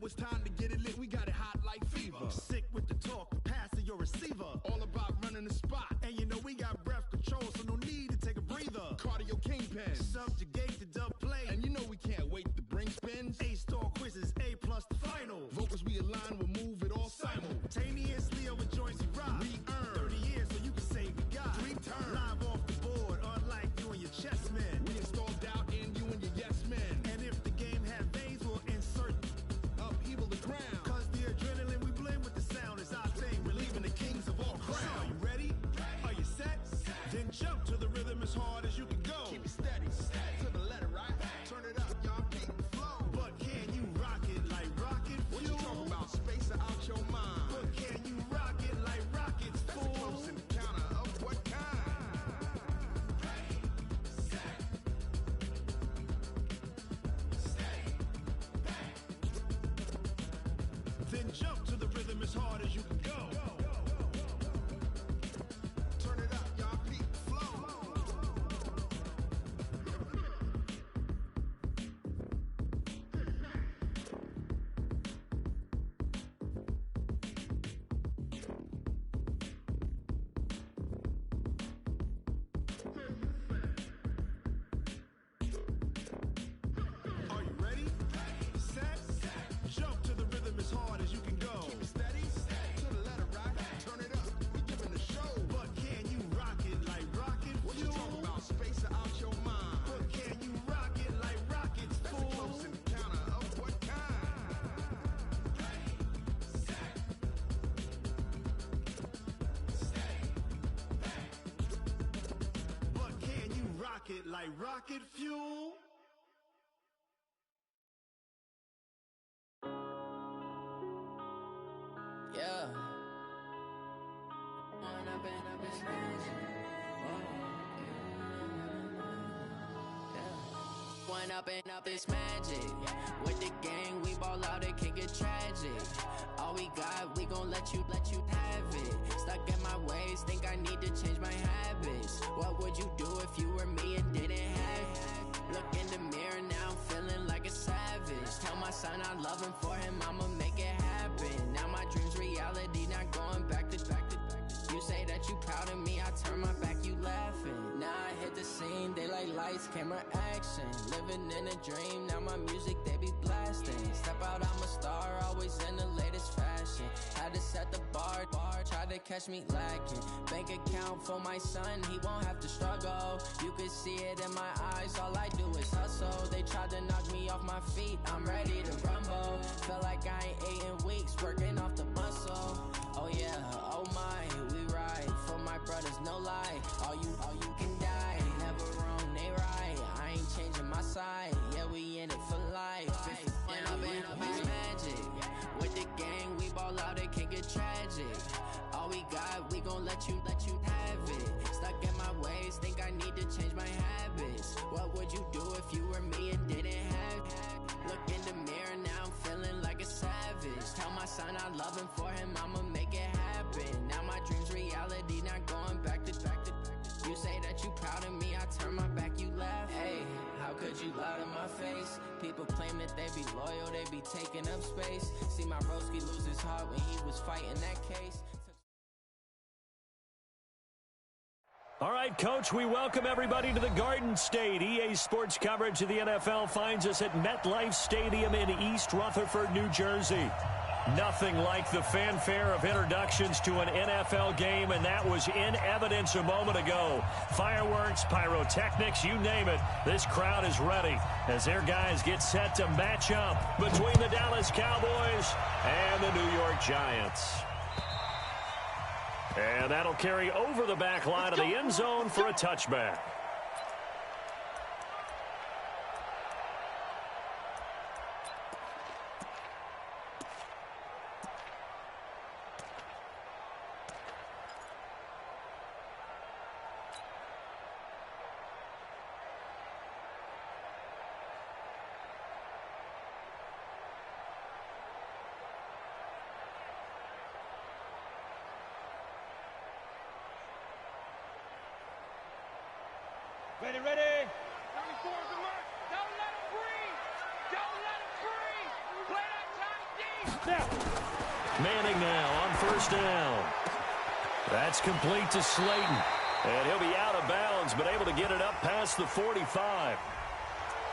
it's time to get it lit. We got it hot like fever. Sick with the talk, pass to your receiver. All about running the spot. And you know we got breath control, so no need to take a breather. Cardio kingpin. Subjugate the dub play. And you know we can't wait to bring spins. A-star quizzes, A+ the final. Vocals we align, we'll move it all simultaneously over joints we rock. We earn 30 years so you can say we got 3 turns. Live off the board, unlike you and your chess men. We install doubt in you and your yes men. And if the game had veins, we'll insert upheaval the crown. Cause the adrenaline we blend with the sound is our thing. Relieving the kings of all crowns. So are you ready? Are you set? Then jump to the rhythm as hard as you can go. Keep it steady, to the letter, right? Turn it up, y'all, keep the flow. But can you rock it like rocket fuel? What you talking about? Space out your mind. But can you rock it like rockets, That's fool? a close encounter of what kind? Ready, set, stay back. Then jump to the rhythm as hard as you can go. Turn it up, y'all, keep the flow. Are you ready? Set, jump to the rhythm as hard as you can go. Keep it steady, to the letter, right? Turn it up, we giving the show. But can you rock it like rocket What you fuel? talking about? Space out your mind. But can you rock it like rockets, That's a fool? close encounter of what kind? But can you rock it like rocket fuel? Yeah. When I've been up this magic. When up this magic. With the gang, we ball out, it can get tragic. All we got, we gon' let you have it. Stuck in my ways, think I need to change my habits. What would you do if you were me and didn't have it? Look in the mirror, now I'm feeling like a savage. Tell my son I love him, for him I'ma make it happen. Now my dream's reality, not going back to. You say that you proud of me, I turn my back, you laughing. Now I hit the scene, they like lights, camera, action. Living in a dream, now my music, they be blasting. Step out, I'm a star, always in the latest fashion. Had to set the bar, try to catch me lacking. Bank account for my son, he won't have to struggle. You can see it in my eyes, all I do is hustle. They tried to knock me off my feet, I'm ready to rumble. Feel like I ain't ate in weeks, working off the muscle. Oh yeah, oh my, we ride for my brothers, no lie. All you can die, never wrong, they right. I ain't changing my side, yeah, we in it for life. When I've been up is magic. With the gang, we ball out, it can get tragic. All we got, we gon' let you have it. Stuck in my ways, think I need to change my habits. What would you do if you were me and didn't have it? Look in the mirror, now I'm feeling like a savage. Tell my son I love him, for him I'ma make it happen. Now my dream's reality, not going back to. You say that you proud of me, I turn my back, you laugh. Hey, how could you lie to my face? People claim that they be loyal, they be taking up space. See my broski lose his heart when he was fighting that case. All right, Coach, we welcome everybody to the Garden State. EA Sports coverage of the NFL finds us at MetLife Stadium in East Rutherford, New Jersey. Nothing like the fanfare of introductions to an NFL game, and that was in evidence a moment ago. Fireworks, pyrotechnics, you name it. This crowd is ready as their guys get set to match up between the Dallas Cowboys and the New York Giants. And that'll carry over the back line of the end zone for a touchback. Ready, ready. 34 is the mark. Don't let him breathe. Don't let him breathe. Play that time Manning now on first down. That's complete to Slayton. And he'll be out of bounds, but able to get it up past the 45.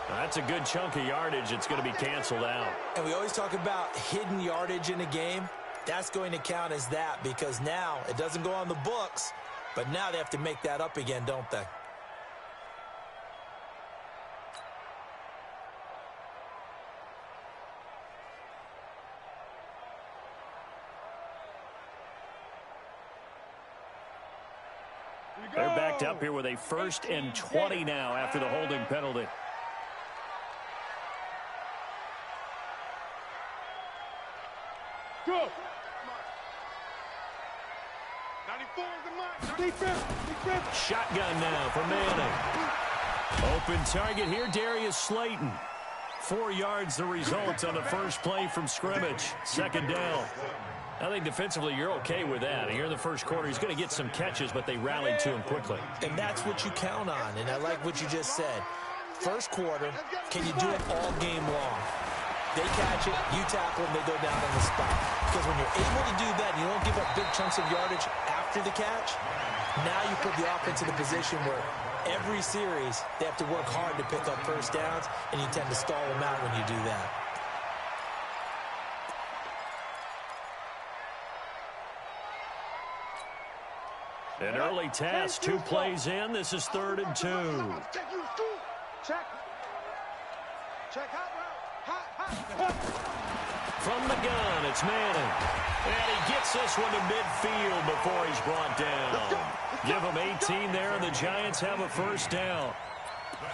That's a good chunk of yardage. It's going to be canceled out. And we always talk about hidden yardage in a game. That's going to count as that because now it doesn't go on the books, but now they have to make that up again, don't they? They're backed up here with a 1st and 20 now after the holding penalty. Go. 94 is the mark. Defense. Shotgun now for Manning. Open target here, Darius Slayton. 4 yards the result on the first play from scrimmage. 2nd down. I think defensively you're okay with that. Here in the first quarter, he's going to get some catches, but they rallied to him quickly. And that's what you count on, and I like what you just said. First quarter, can you do it all game long? They catch it, you tackle them, they go down on the spot. Because when you're able to do that, you don't give up big chunks of yardage after the catch, now you put the offense in a position where every series they have to work hard to pick up first downs, and you tend to stall them out when you do that. An early task, 2 plays in. This is 3rd and 2. Check. Check hot. From the gun, it's Manning. And he gets this one to midfield before he's brought down. Give him 18 there, and the Giants have a first down.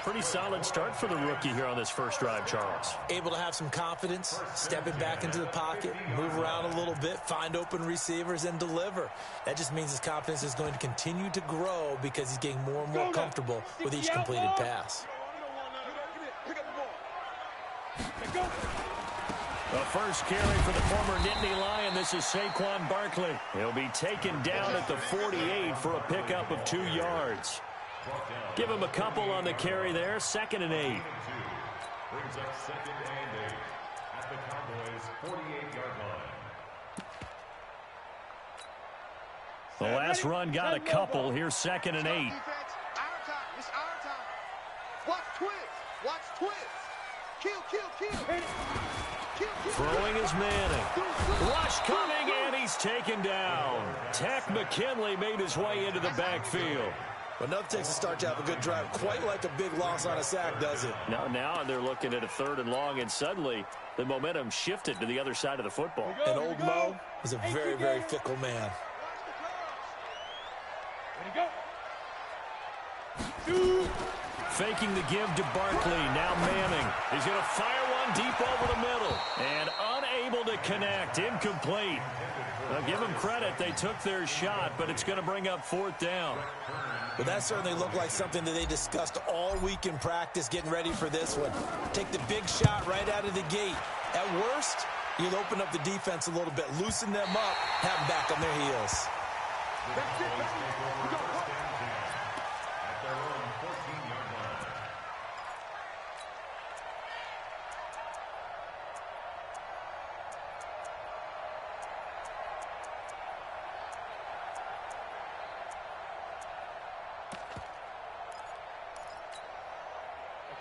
Pretty solid start for the rookie here on this first drive, Charles. Able to have some confidence, stepping back into the pocket, move around a little bit, find open receivers, and deliver. That just means his confidence is going to continue to grow because he's getting more and more comfortable with each completed pass. The first carry for the former Nittany Lion. This is Saquon Barkley. He'll be taken down at the 48 for a pickup of 2 yards. Give him a couple on the carry there. 2nd and 8. Brings up 2nd and 8 at the Cowboys' 48-yard line. The last run got a couple. Here's 2nd and 8. Our time. It's our time. Watch twist. Watch twist. Kill. Throwing is Manning. Rush coming, and he's taken down. Tech McKinley made his way into the backfield. But enough takes a start to have a good drive. Quite like a big loss on a sack, does it? Now they're looking at a 3rd and long, and suddenly the momentum shifted to the other side of the football. And old Mo is a very, very fickle man. Faking the give to Barkley. Now Manning. He's going to fire one deep over the middle. And unable to connect. Incomplete. Now give them credit. They took their shot, but it's going to bring up 4th down. But that certainly looked like something that they discussed all week in practice, getting ready for this one. Take the big shot right out of the gate. At worst, you'll open up the defense a little bit, loosen them up, have them back on their heels. That's it, baby. At their own 14-yard line.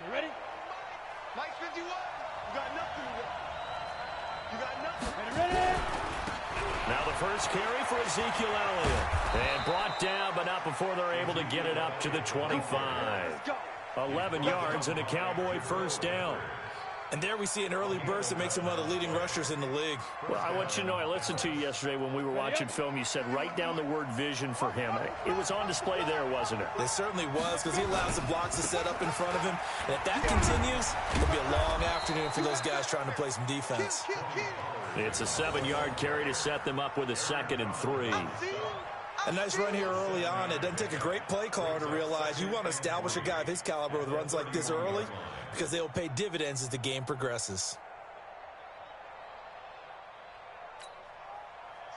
You ready? Mike 51. You got nothing. You got nothing. Ready? Now the first carry for Ezekiel Elliott. And brought down, but not before they're able to get it up to the 25. 11 yards and a Cowboy first down. And there we see an early burst that makes him one of the leading rushers in the league. Well, I want you to know, I listened to you yesterday when we were watching film. You said write down the word vision for him. It was on display there, wasn't it? It certainly was, because he allows the blocks to set up in front of him. And if that continues, it'll be a long afternoon for those guys trying to play some defense. It's a 7-yard carry to set them up with a 2nd and 3. A nice run here early on. It doesn't take a great play caller to realize you want to establish a guy of his caliber with runs like this early, because they will pay dividends as the game progresses.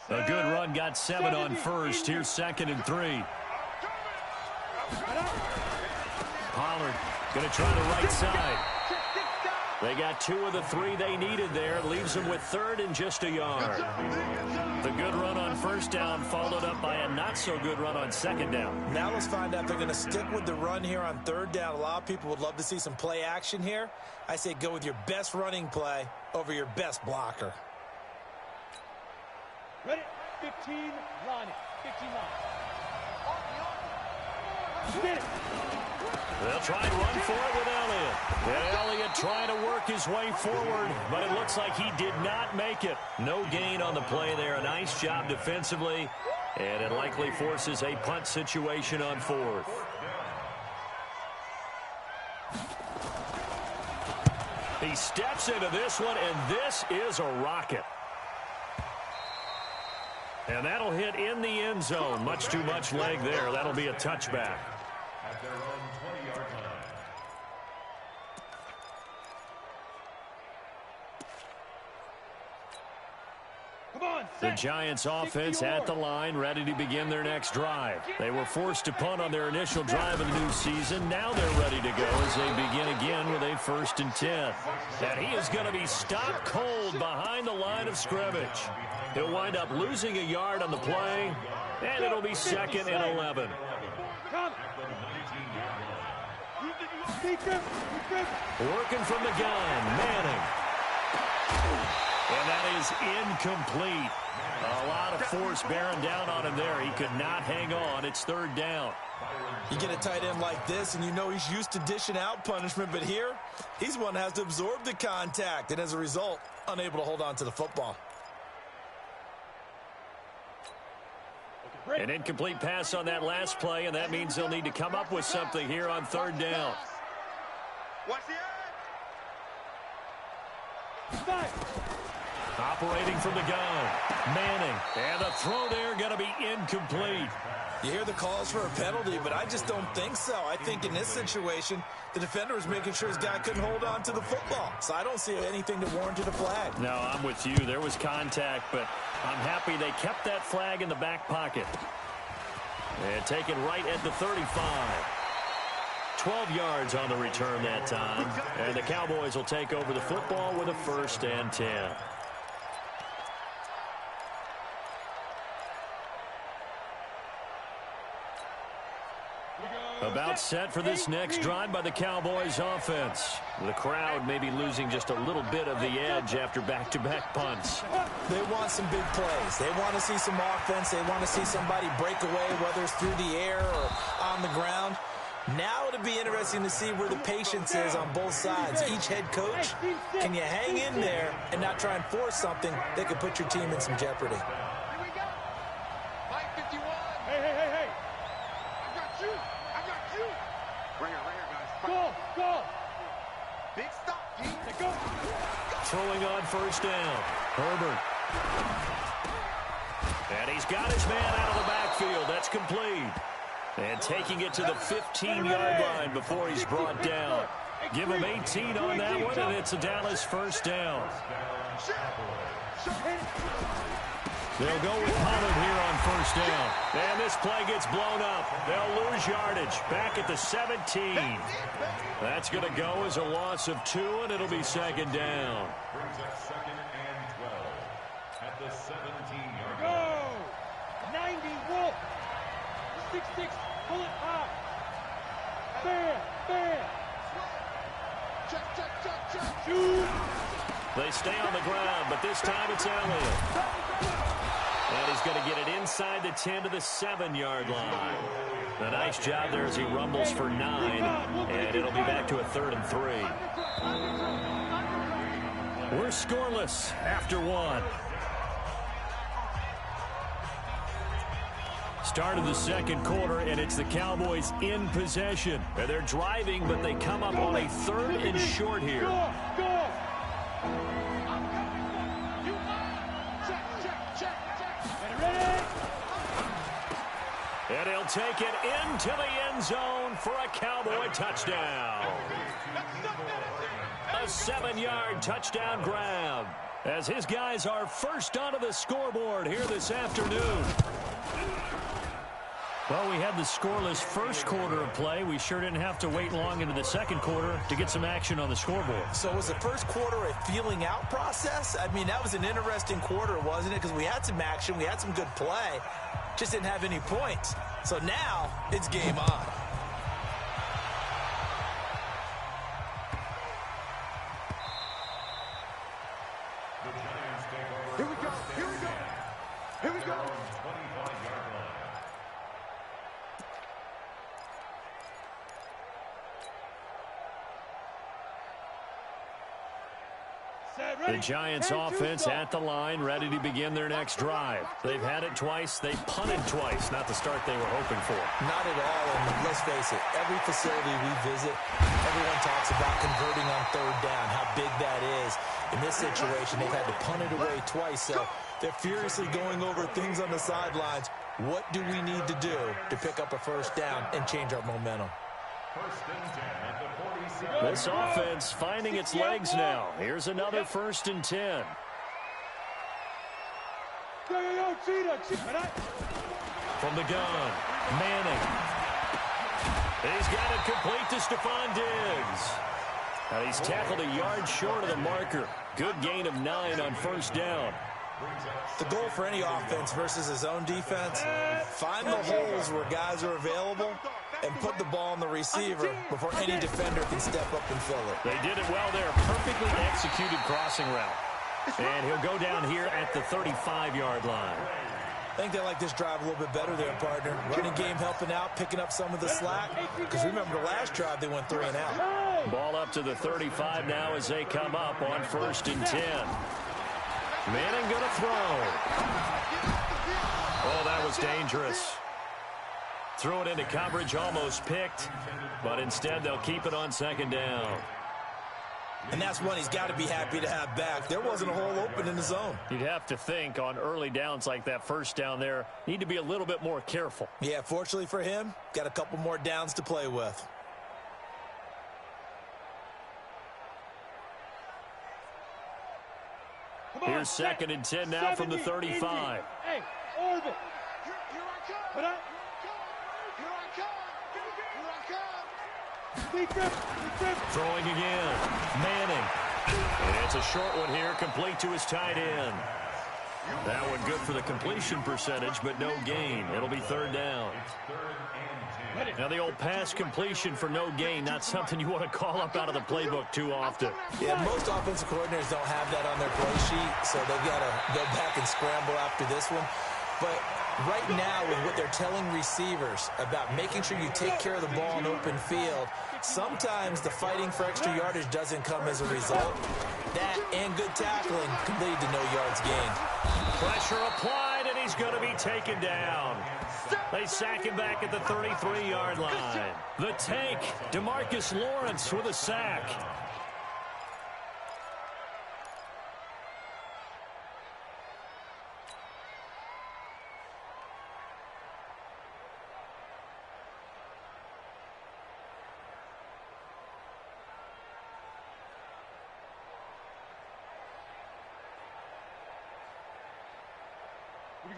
A good run, got 7 on first. Here's 2nd and 3. Pollard going to try the right side. They They got 2 of the 3 they needed there. Leaves them with 3rd and just a yard. The good run on first down followed up by a not-so-good run on second down. Now let's find out if they're going to stick with the run here on 3rd down. A lot of people would love to see some play action here. I say go with your best running play over your best blocker. Ready? 15, line it. 15 line. Get it. They'll try and run for it with Elliott. And Elliott trying to work his way forward, but it looks like he did not make it. No gain on the play there. A nice job defensively, and it likely forces a punt situation on 4th. He steps into this one, and this is a rocket. And that'll hit in the end zone. Much too much leg there. That'll be a touchback. At their own 20-yard line. Come on, The Giants offense at the line, ready to begin their next drive. They were forced to punt on their initial drive of the new season. Now they're ready to go as they begin again with a 1st and 10. And he is going to be stopped cold behind the line of scrimmage. He'll wind up losing a yard on the play, and it'll be 2nd and 11. Working from the gun, Manning. And that is incomplete. A lot of force bearing down on him there. He could not hang on. It's 3rd down. You get a tight end like this, and you know he's used to dishing out punishment, but here, he's one that has to absorb the contact, and as a result, unable to hold on to the football. An incomplete pass on that last play, and that means they'll need to come up with something here on 3rd down. Watch the edge. Operating from the gun, Manning. And the throw there going to be incomplete. You hear the calls for a penalty, but I just don't think so. I think in this situation, the defender was making sure his guy couldn't hold on to the football. So I don't see anything that warranted a flag. No, I'm with you. There was contact, but I'm happy they kept that flag in the back pocket. And taken right at the 35. 12 yards on the return that time. And the Cowboys will take over the football with a 1st and 10. About set for this next drive by the Cowboys offense. The crowd may be losing just a little bit of the edge after back-to-back punts. They want some big plays. They want to see some offense. They want to see somebody break away, whether it's through the air or on the ground. Now it'll be interesting to see where the patience is on both sides. Each head coach, can you hang in there and not try and force something that could put your team in some jeopardy? Here we go. Mike 51. Hey. I got you. Right here, guys. Go. Big stop, D. Go. Throwing on 1st down. Herbert. And he's got his man out of the backfield. That's complete. And taking it to the 15-yard line before he's brought down. Give him 18 on that one, and it's a Dallas 1st down. They'll go with Pollard here on 1st down. And this play gets blown up. They'll lose yardage back at the 17. That's going to go as a loss of 2, and it'll be 2nd down. Brings up 2nd and 12 at the 17-yard Go. line. 90, Wolf. 6-6, pull it high. Bam. Check. Shoot. They stay on the ground, but this time it's Elliott. And he's going to get it inside the 10 to the 7-yard line. A nice job there as he rumbles for 9, and it'll be back to a 3rd and 3. We're scoreless after 1. Start of the 2nd quarter, and it's the Cowboys in possession. They're driving, but they come up on a 3rd and short here. Go. Ready? And he'll take it into the end zone for a Cowboy touchdown. A 7-yard touchdown grab as his guys are first onto the scoreboard here this afternoon. Well, we had the scoreless first quarter of play. We sure didn't have to wait long into the second quarter to get some action on the scoreboard. So was the first quarter a feeling out process? I mean, that was an interesting quarter, wasn't it? Because we had some action, we had some good play, just didn't have any points. So now it's game on. Here we go. Here we go. Here we go. 25-yard line. The Giants offense at the line, ready to begin their next drive. They've had it twice. They've punted twice. Not the start they were hoping for. Not at all, and let's face it, every facility we visit, everyone talks about converting on third down, how big that is. In this situation, they've had to punt it away twice, so they're furiously going over things on the sidelines. What do we need to do to pick up a first down and change our momentum? First and 10 at the 47. This offense finding its legs now. Here's another first and 10. From the gun, Manning. He's got it complete to Stephon Diggs. And he's tackled a yard short of the marker. Good gain of 9 on first down. The goal for any offense versus his own defense, find the holes where guys are available and put the ball on the receiver before any defender can step up and fill it. They did it well there. Perfectly executed crossing route. And he'll go down here at the 35-yard line. I think they like this drive a little bit better there, partner. Running game helping out, picking up some of the slack. Because remember the last drive, they went 3 and out. Ball up to the 35 now as they come up on first and 10. Manning going to throw. Oh, that was dangerous. Threw it into coverage, almost picked. But instead, they'll keep it on second down. And that's one he's got to be happy to have back. There wasn't a hole open in the zone. You'd have to think on early downs like that first down there, need to be a little bit more careful. Yeah, fortunately for him, got a couple more downs to play with. Here's second and 10 now from the 35. Hey, Orbit. Here I come. Put up. Here I come. Here I come. Deep grip. Throwing again. Manning. And it's a short one here, complete to his tight end. That one good for the completion percentage, but no gain. It'll be third down. Now the old pass completion for no gain, not something you want to call up out of the playbook too often. Yeah, most offensive coordinators don't have that on their play sheet, so they've got to go back and scramble after this one. But right now, with what they're telling receivers about making sure you take care of the ball in open field, sometimes the fighting for extra yardage doesn't come as a result. That and good tackling can lead to no yards gained. Pressure applied, and he's going to be taken down. They sack him back at the 33-yard line. The tank, DeMarcus Lawrence with a sack.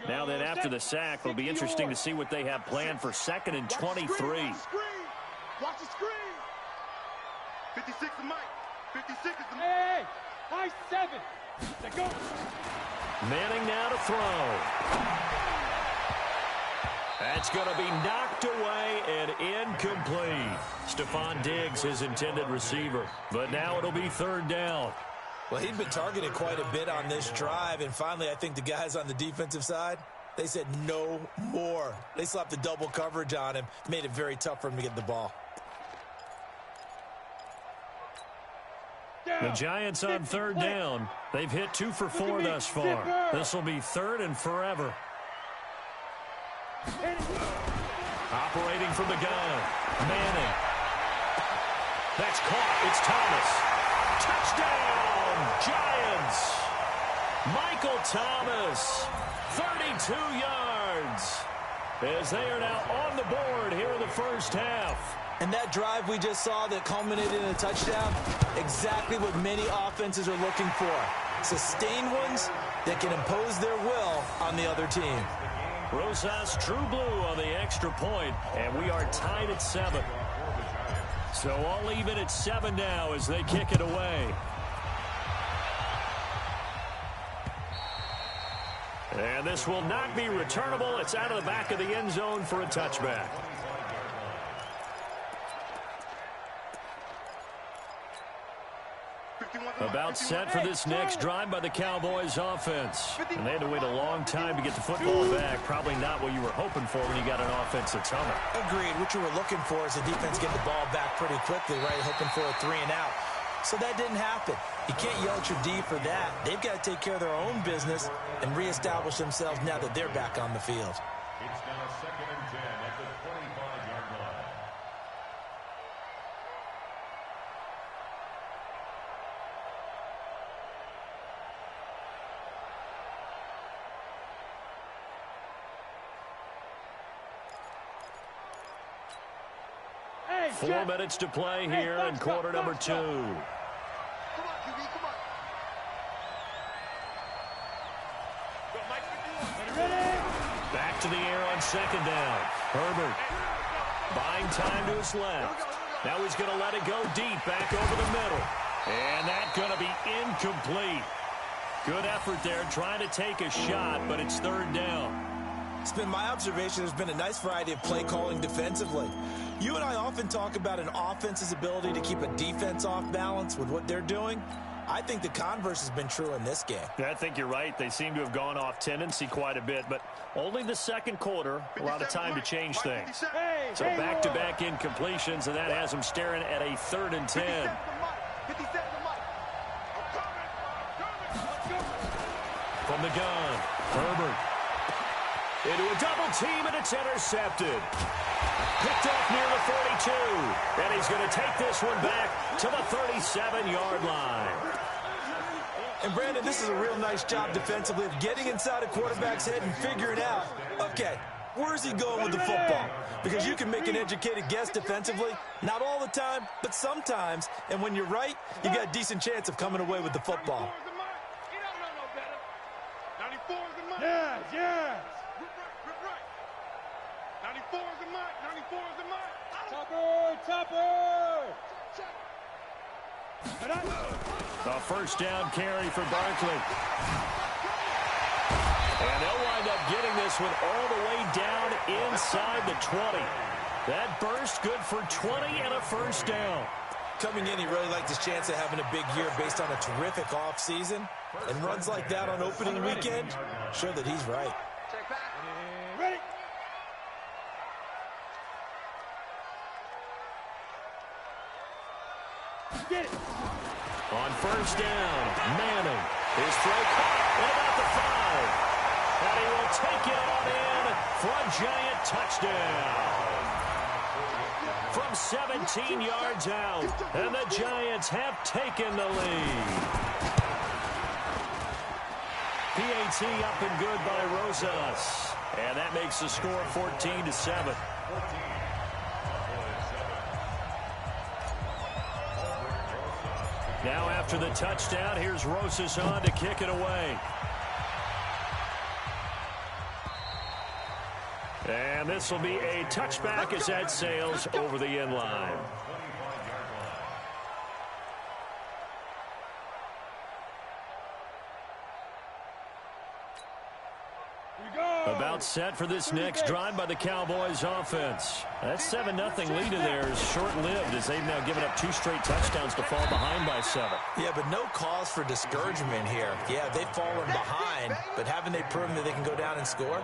Now then, after the sack, it'll be interesting to see what they have planned for second and 23. Watch the screen. 56 is Mike. 56 is the Hey, high 7. Let's go. Manning now to throw. That's going to be knocked away and incomplete. Stephon Diggs, his intended receiver. But now it'll be third down. Well, he'd been targeted quite a bit on this drive, and finally I think the guys on the defensive side, they said no more. They slapped the double coverage on him, made it very tough for him to get the ball. The Giants on third down. They've hit 2 for 4 thus far. This will be third and forever. Operating from the gun. Manning. That's caught. It's Thomas. Touchdown, Giants. Michael Thomas, 32 yards. As they are now on the board here in the first half. And that drive we just saw that culminated in a touchdown, exactly what many offenses are looking for. Sustained ones that can impose their will on the other team. Rosas True Blue on the extra point, and we are tied at 7. So all even at 7 now as they kick it away. And this will not be returnable. It's out of the back of the end zone for a touchback. About set for this next drive by the Cowboys offense. And they had to wait a long time to get the football back. Probably not what you were hoping for when you got an offense that's humming. Agreed. What you were looking for is the defense getting the ball back pretty quickly, right? Hoping for a 3 and out. So that didn't happen. You can't yell at your D for that. They've got to take care of their own business and reestablish themselves now that they're back on the field. It's now 2nd and 10 at the 25-yard line. Hey, 4 minutes to play here in quarter number 2. Come on, QB, come on. Back to the air on 2nd down. Herbert buying time to his left. Now he's going to let it go deep back over the middle. And that's going to be incomplete. Good effort there trying to take a shot, but it's 3rd down. It's been my observation there's been a nice variety of play calling defensively. You and I often talk about an offense's ability to keep a defense off balance with what they're doing. I think the converse has been true in this game. Yeah, I think you're right. They seem to have gone off tendency quite a bit, but only the second quarter, a lot of time to change things. So back-to-back incompletions, and that has them staring at a 3rd and 10. From the gun, Herbert. Into a double team, and it's intercepted. Picked off near the 42. And he's going to take this one back to the 37-yard line. And, Brandon, this is a real nice job defensively of getting inside a quarterback's head and figuring out, okay, where's he going with the football? Because you can make an educated guess defensively, not all the time, but sometimes. And when you're right, you got a decent chance of coming away with the football. Yes, yes. Topper. A first down carry for Barkley. And they'll wind up getting this one all the way down inside the 20. That burst good for 20 and a first down. Coming in, he really liked his chance of having a big year based on a terrific offseason. And runs like that on opening weekend show that he's right. Ready. Get it. On first down, Manning. His throw caught at about the 5. And he will take it on in for a giant touchdown. From 17 yards out, and the Giants have taken the lead. PAT up and good by Rosas. And that makes the score 14-7. Now after the touchdown, here's Rosas on to kick it away. And this will be a touchback as that sails over the end line. About set for this next drive by the Cowboys offense. That 7-0 lead in there is short-lived as they've now given up 2 straight touchdowns to fall behind by 7. Yeah, but no cause for discouragement here. Yeah, they've fallen behind, but haven't they proven that they can go down and score?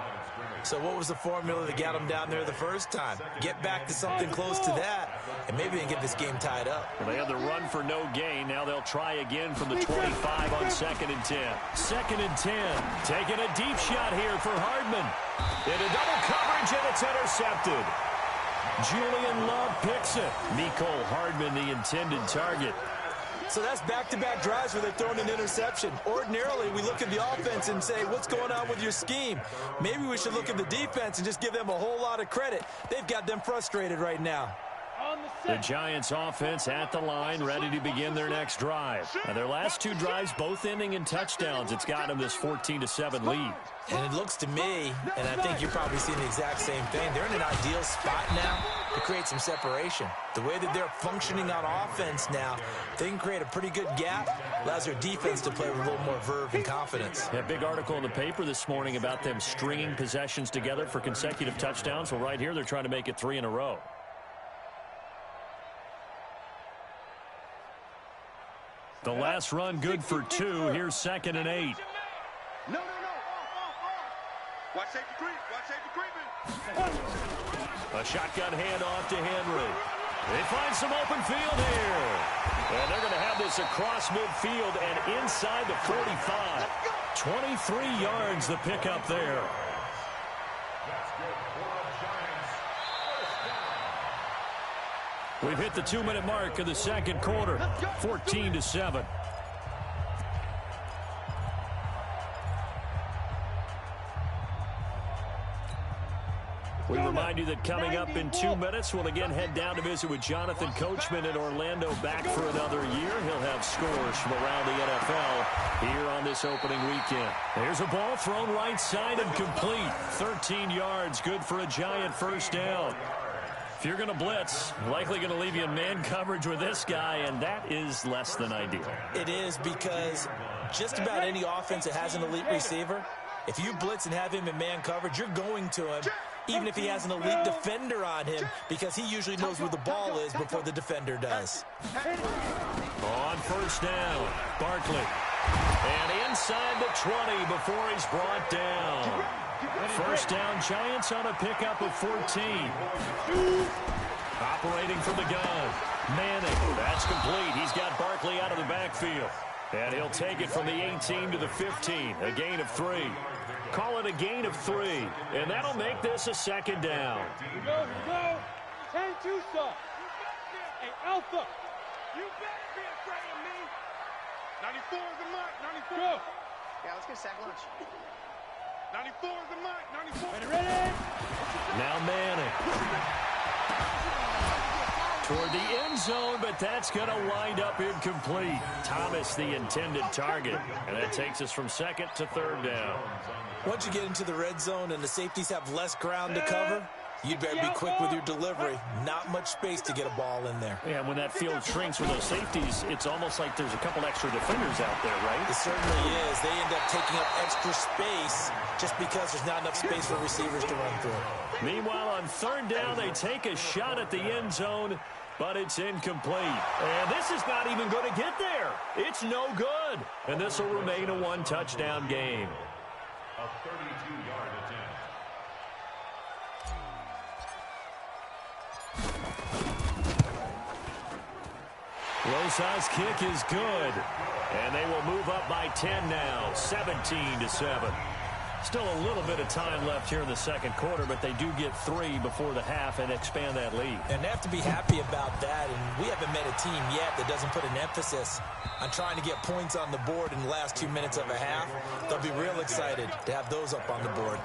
So what was the formula that got them down there the first time? Get back to something close to that, and maybe they can get this game tied up. Well, they had the run for no gain. Now they'll try again from the 25 on 2nd and 10. 2nd and 10. Taking a deep shot here for Hardman. Into double coverage, and it's intercepted. Julian Love picks it. Mecole Hardman, the intended target. So that's back-to-back drives where they're throwing an interception. Ordinarily, we look at the offense and say, what's going on with your scheme? Maybe we should look at the defense and just give them a whole lot of credit. They've got them frustrated right now. The Giants offense at the line, ready to begin their next drive. Now, their last two drives, both ending in touchdowns. It's got them this 14-7 lead. And it looks to me, and I think you're probably seeing the exact same thing, they're in an ideal spot now to create some separation. The way that they're functioning on offense now, they can create a pretty good gap, allows their defense to play with a little more verve and confidence. A big article in the paper this morning about them stringing possessions together for consecutive touchdowns. Well, right here, they're trying to make it 3 in a row. The last run good for 2. Here's 2nd and 8. No. Watch safety creep. Watch safety creeping. A shotgun handoff to Henry. They find some open field here. And they're going to have this across midfield and inside the 45. 23 yards the pickup there. We've hit the 2-minute mark of the second quarter. 14-7. We remind you that coming up in 2 minutes, we'll again head down to visit with Jonathan Coachman in Orlando, back for another year. He'll have scores from around the NFL here on this opening weekend. There's a ball thrown right side and complete. 13 yards, good for a Giant first down. If you're going to blitz, likely going to leave you in man coverage with this guy, and that is less than ideal. It is, because just about any offense that has an elite receiver, if you blitz and have him in man coverage, you're going to him, even if he has an elite defender on him, because he usually knows where the ball is before the defender does. On first down, Barkley. And inside the 20 before he's brought down. First down, Giants on a pickup of 14. Operating from the gun. Manning, that's complete. He's got Barkley out of the backfield. And he'll take it from the 18 to the 15, a gain of 3. Call it a gain of 3, and that'll make this a second down. Here we go. 10-2 stop. Hey, Alpha. You better be afraid of me. 94 is the mark. 94. Go. Yeah, let's get a sack lunch. 94 is the mark. 94. Ready? Now Manning. Toward the end zone, but that's going to wind up incomplete. Thomas, the intended target. And that takes us from 2nd to 3rd down. Once you get into the red zone and the safeties have less ground to cover, you'd better be quick with your delivery. Not much space to get a ball in there. Yeah, when that field shrinks with those safeties, it's almost like there's a couple extra defenders out there, right? It certainly is. They end up taking up extra space just because there's not enough space for receivers to run through. Meanwhile, on 3rd down, they take a shot at the end zone, but it's incomplete. And this is not even going to get there. It's no good. And this will remain a 1-touchdown game. A 32-yard attempt. Rosa's kick is good. And they will move up by 10 now, 17-7. Still a little bit of time left here in the second quarter, but they do get 3 before the half and expand that lead. And they have to be happy about that, and we haven't met a team yet that doesn't put an emphasis on trying to get points on the board in the last 2 minutes of a half. They'll be real excited to have those up on the board.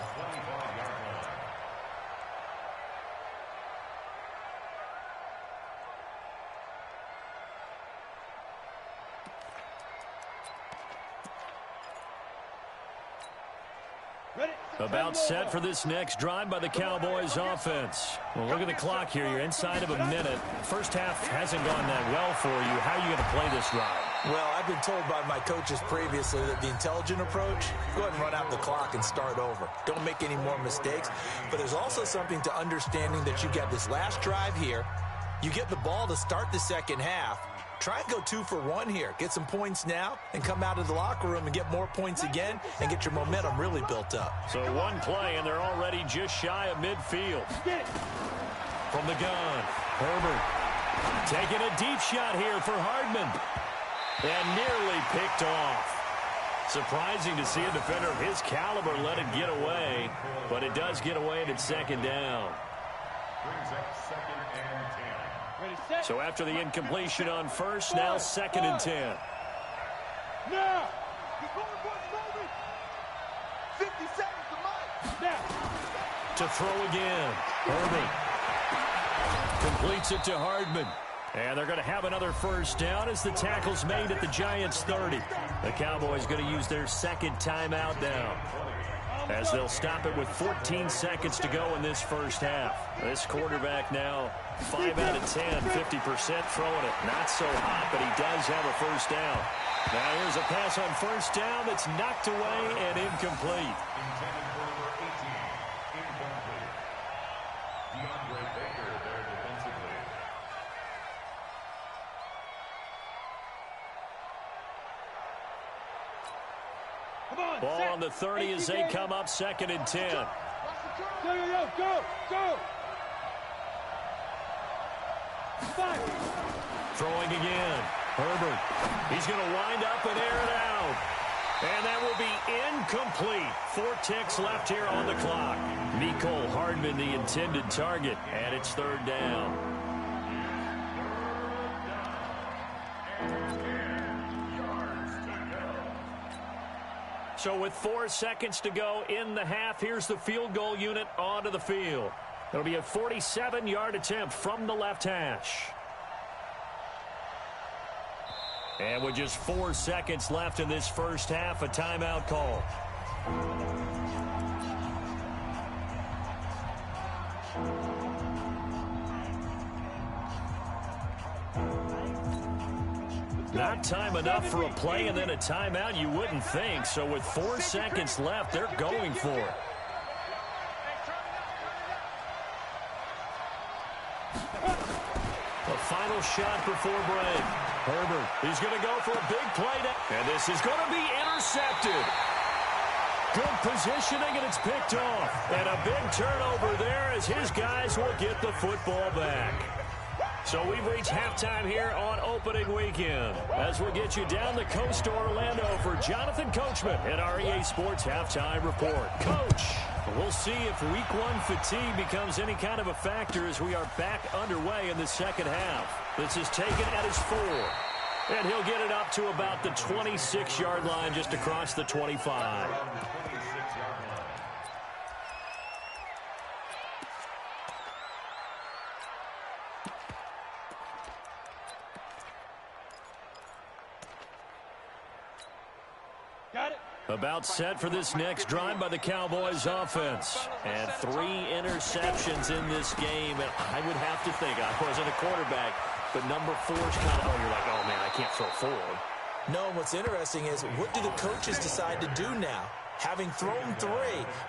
About set for this next drive by the Cowboys offense. Well, look at the clock here. You're inside of a minute. First half hasn't gone that well for you. How are you going to play this drive? Well, I've been told by my coaches previously that the intelligent approach, go ahead and run out the clock and start over. Don't make any more mistakes. But there's also something to understanding that you got this last drive here. You get the ball to start the second half. Try and go 2 for 1 here. Get some points now and come out of the locker room and get more points again and get your momentum really built up. So one play, and they're already just shy of midfield. From the gun, Herbert taking a deep shot here for Hardman. And nearly picked off. Surprising to see a defender of his caliber let it get away, but it does get away and it's second down. Brings up 2nd and 10. So after the incompletion on first, now 2nd and 10. Now. 50 seconds to mark. Now. To throw again. Herbert. Completes it to Hardman. And they're going to have another first down as the tackle's made at the Giants' 30. The Cowboys going to use their second timeout now, as they'll stop it with 14 seconds to go in this first half. This quarterback now 5 out of 10, 50% throwing it. Not so hot, but he does have a first down. Now here's a pass on first down that's knocked away and incomplete. Intended for number 18, incomplete. DeAndre Baker there defensively. Ball on the 30 as they come up 2nd and 10. Go. Five. Throwing again. Herbert. He's going to wind up and air it out. And that will be incomplete. 4 ticks left here on the clock. Mecole Hardman, the intended target, and it's 3rd down. So with 4 seconds to go in the half, here's the field goal unit onto the field. It'll be a 47-yard attempt from the left hash. And with just 4 seconds left in this first half, a timeout call. Not time enough for a play and then a timeout, you wouldn't think. So with 4 seconds left, they're going for it. The final shot before break. Herbert, he's going to go for a big play. And this is going to be intercepted. Good positioning, and it's picked off. And a big turnover there as his guys will get the football back. So we've reached halftime here on opening weekend, as we'll get you down the coast to Orlando for Jonathan Coachman at our EA Sports Halftime Report. Coach, we'll see if Week 1 fatigue becomes any kind of a factor as we are back underway in the second half. This is taken at his 4. And he'll get it up to about the 26-yard line, just across the 25. About set for this next drive by the Cowboys offense. And 3 interceptions in this game. And I would have to think, I wasn't a quarterback, but number 4's kind of, you're like, oh man, I can't throw forward. No, what's interesting is, what do the coaches decide to do now? Having thrown 3,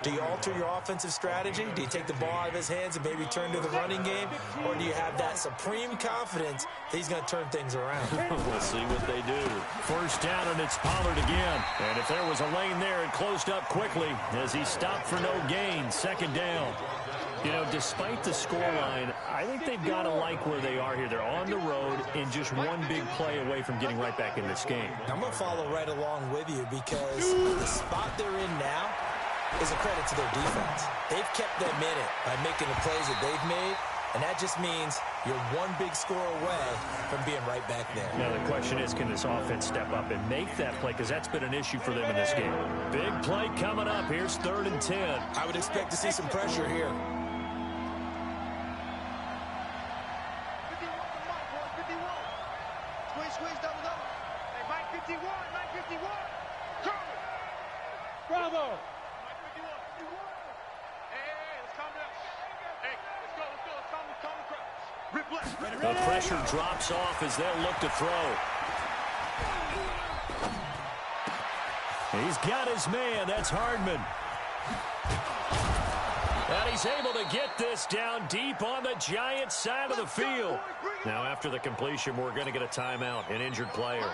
do you alter your offensive strategy? Do you take the ball out of his hands and maybe turn to the running game? Or do you have that supreme confidence that he's going to turn things around? We'll see what they do. First down, and it's Pollard again. And if there was a lane there, it closed up quickly as he stopped for no gain. 2nd down. You know, despite the scoreline, I think they've got to like where they are here. They're on the road and just one big play away from getting right back in this game. I'm going to follow right along with you because the spot they're in now is a credit to their defense. They've kept them in it by making the plays that they've made, and that just means you're one big score away from being right back there. Now the question is, can this offense step up and make that play? Because that's been an issue for them in this game. Big play coming up. Here's 3rd and 10. I would expect to see some pressure here. Squeeze, double. Hey, Mike 51, Mike 51. Curry. Bravo. Mike 51. Hey, let's calm down. Hey, let's go. Let's calm the crowd. Rip left. The pressure drops off as they'll look to throw. He's got his man. That's Hardman. And he's able to get this down deep on the Giants' side of the field. Now, after the completion, we're going to get a timeout, an injured player.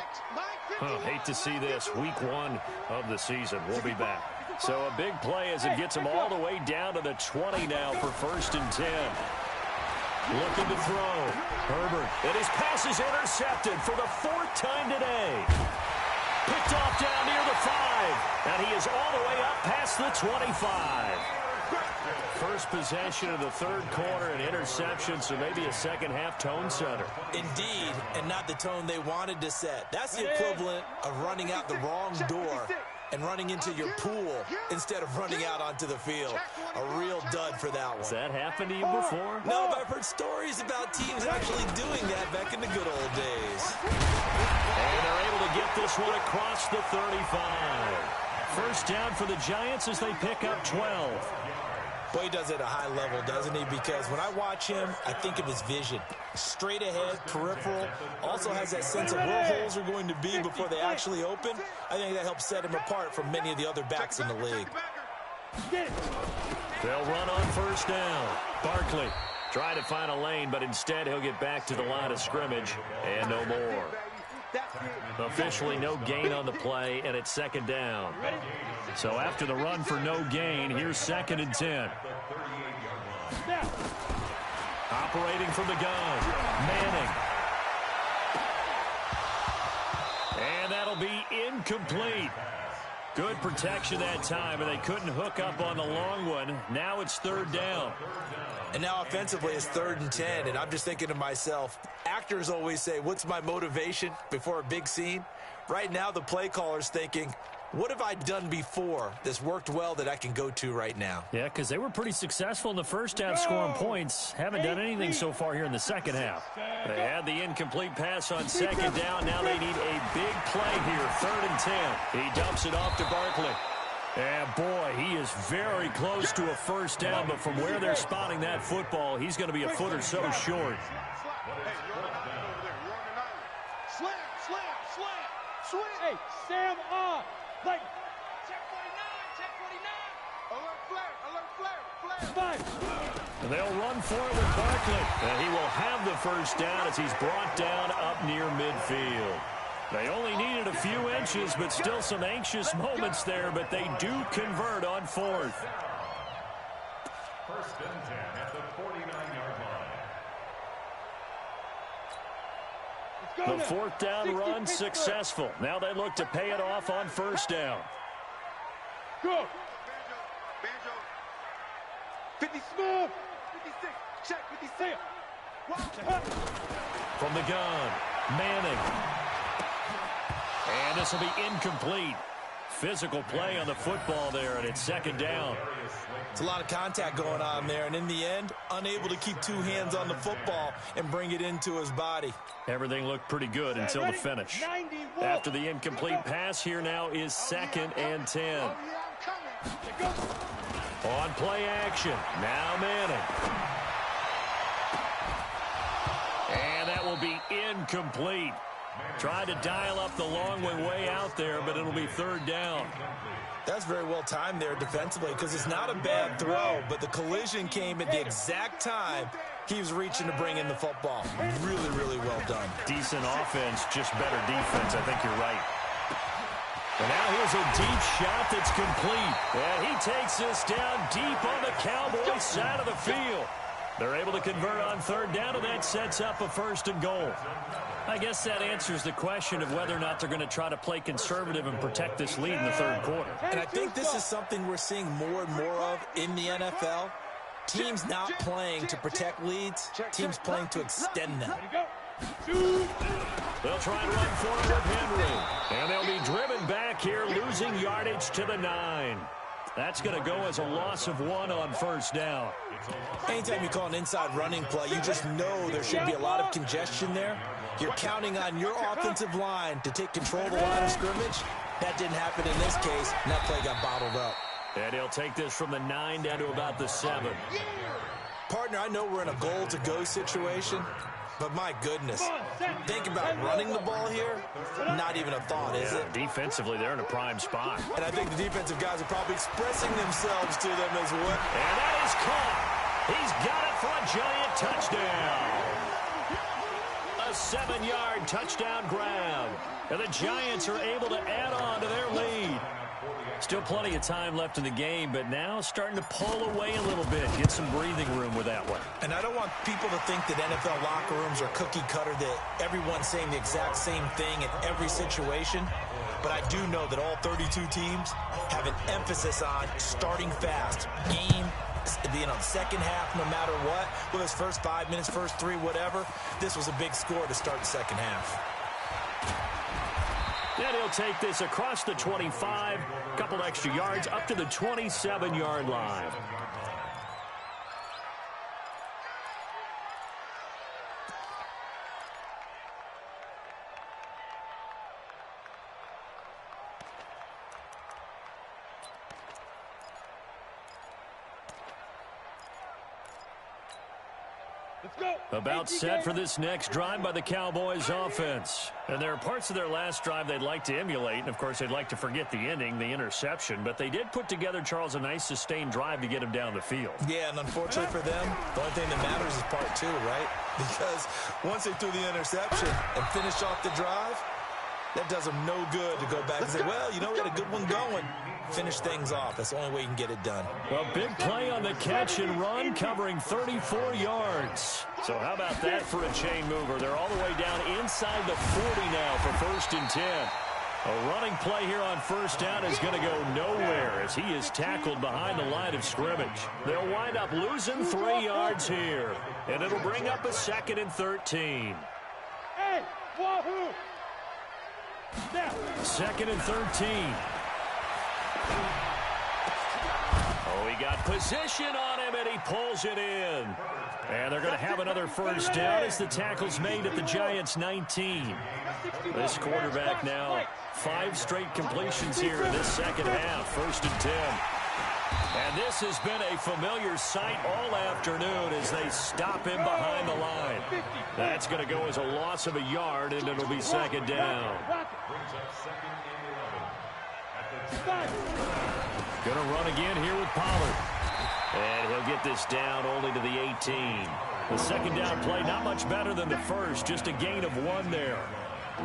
Hate to see this. Week 1 of the season. We'll be back. So a big play as it gets him all the way down to the 20 now for 1st and 10. Looking to throw. Herbert. And his pass is intercepted for the 4th time today. Picked off down near the 5. And he is all the way up past the 25. First possession of the third quarter, an interception, so maybe a second-half tone setter. Indeed, and not the tone they wanted to set. That's the equivalent of running out the wrong door and running into your pool instead of running out onto the field. A real dud for that one. Has that happened to you before? No, but I've heard stories about teams actually doing that back in the good old days. And they're able to get this one across the 35. First down for the Giants as they pick up 12. Boy, he does it at a high level, doesn't he? Because when I watch him, I think of his vision. Straight ahead, peripheral. Also has that sense of where holes are going to be before they actually open. I think that helps set him apart from many of the other backs in the league. They'll run on first down. Barkley trying to find a lane, but instead he'll get back to the line of scrimmage and no more. Officially no gain on the play, and it's second down. So after the run for no gain, here's 2nd and 10. Operating from the gun, Manning. And that'll be incomplete. Good protection that time, and they couldn't hook up on the long one. Now it's 3rd down. And now offensively it's 3rd and 10, and I'm just thinking to myself, actors always say, what's my motivation before a big scene? Right now the play caller's thinking, what have I done before that's worked well that I can go to right now? Yeah, because they were pretty successful in the first half scoring points. Haven't done anything so far here in the second half. They had the incomplete pass on 2nd down. Now they need a big play here, 3rd and 10. He dumps it off to Barkley. And boy, he is very close to a first down, but from where they're spotting that football, he's going to be a foot or so short. Hey, Sam on. Like, Check 49, check 49. Alert flare, alert flare, flare. And they'll run for it with Barkley. And he will have the first down as he's brought down up near midfield. They only needed a few inches, but still some anxious moments there, but they do convert on 4th. 1st and 10 at the 49-yard line. The 4th down run successful. Now they look to pay it off on 1st down. go. Banjo. 50 smooth. 56. Check 56. From the gun, Manning. And this will be incomplete. Physical play on the football there, and it's 2nd down. It's a lot of contact going on there, and in the end, unable to keep 2 hands on the football and bring it into his body. Everything looked pretty good until the finish. After the incomplete pass, here now is 2nd and 10. On play action, now Manning. And that will be incomplete. Tried to dial up the long one way out there, but it'll be 3rd down. That's very well timed there defensively because it's not a bad throw, but the collision came at the exact time he was reaching to bring in the football. Really, really well done. Decent offense, just better defense. I think you're right. And now here's a deep shot that's complete. And he takes this down deep on the Cowboys side of the field. They're able to convert on 3rd down, and that sets up a 1st and goal. I guess that answers the question of whether or not they're going to try to play conservative and protect this lead in the 3rd quarter. And I think this is something we're seeing more and more of in the NFL. Teams not playing to protect leads, teams playing to extend them. They'll try and run for it with Henry. And they'll be driven back here, losing yardage to the 9. That's going to go as a loss of 1 on 1st down. Anytime you call an inside running play, you just know there should be a lot of congestion there. You're counting on your offensive line to take control of the line of scrimmage. That didn't happen in this case, and that play got bottled up. And he'll take this from the 9 down to about the 7. Partner, I know we're in a goal-to-go situation, but my goodness, think about running the ball here. Not even a thought, is it? Defensively, they're in a prime spot. And I think the defensive guys are probably expressing themselves to them as well. And that is caught. He's got it for a giant touchdown. A 7-yard touchdown grab. And the Giants are able to add on to their lead. Still plenty of time left in the game, but now starting to pull away a little bit. Get some breathing room with that one. And I don't want people to think that NFL locker rooms are cookie cutter, that everyone's saying the exact same thing in every situation. but I do know that all 32 teams have an emphasis on starting fast. Game, second half, no matter what, whether it's first 5 minutes, first 3, whatever, this was a big score to start the second half. And he'll take this across the 25, a couple extra yards, up to the 27-yard line. About set for this next drive by the Cowboys offense. And there are parts of their last drive they'd like to emulate. And, of course, they'd like to forget the ending, the interception. But they did put together, Charles, a nice sustained drive to get him down the field. Yeah, and unfortunately for them, the only thing that matters is part 2, right? Because once they threw the interception and finished off the drive, that does them no good to go back and say, well, you know, we had a good one going. Finish things off. That's the only way you can get it done. Well, big play on the catch and run, covering 34 yards. So how about that for a chain mover? They're all the way down inside the 40 now for 1st and 10. A running play here on first down is going to go nowhere as he is tackled behind the line of scrimmage. They'll wind up losing 3 yards here, and it'll bring up a 2nd and 13. Hey, wahoo! 2nd and 13. Oh, he got position on him, and he pulls it in. And they're going to have another first down as the tackle's made at the Giants' 19. This quarterback now 5 straight completions here in this second half, 1st and 10. And this has been a familiar sight all afternoon as they stop him behind the line. That's going to go as a loss of a yard, and it'll be 2nd down. Going to run again here with Pollard. And he'll get this down only to the 18. The 2nd down play, not much better than the first, just a gain of 1 there.